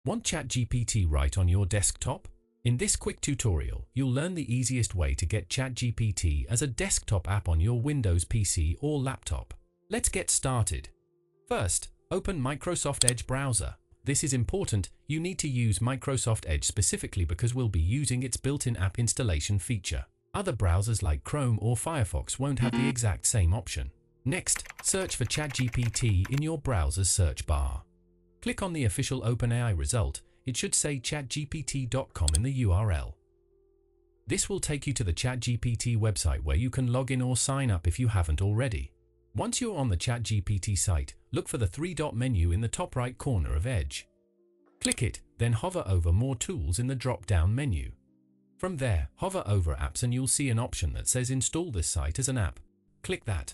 Want ChatGPT right on your desktop? In this quick tutorial, you'll learn the easiest way to get ChatGPT as a desktop app on your Windows PC or laptop. Let's get started. First, open Microsoft Edge browser. This is important. You need to use Microsoft Edge specifically because we'll be using its built-in app installation feature. Other browsers like Chrome or Firefox won't have the exact same option. Next, search for ChatGPT in your browser's search bar. Click on the official OpenAI result. It should say chatgpt.com in the URL. This will take you to the ChatGPT website where you can log in or sign up if you haven't already. Once you're on the ChatGPT site, look for the three-dot menu in the top right corner of Edge. Click it, then hover over More Tools in the drop-down menu. From there, hover over Apps and you'll see an option that says Install this site as an app. Click that.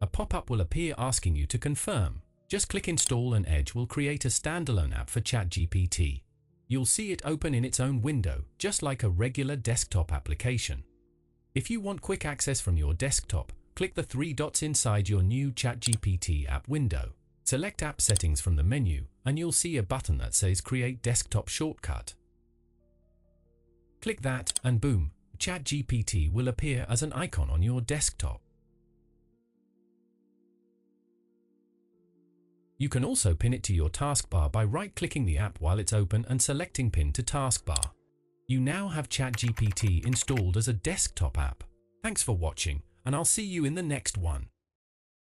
A pop-up will appear asking you to confirm. Just click Install and Edge will create a standalone app for ChatGPT. You'll see it open in its own window, just like a regular desktop application. If you want quick access from your desktop, click the three dots inside your new ChatGPT app window. Select App Settings from the menu, and you'll see a button that says Create Desktop Shortcut. Click that, and boom, ChatGPT will appear as an icon on your desktop. You can also pin it to your taskbar by right-clicking the app while it's open and selecting Pin to Taskbar. You now have ChatGPT installed as a desktop app. Thanks for watching, and I'll see you in the next one.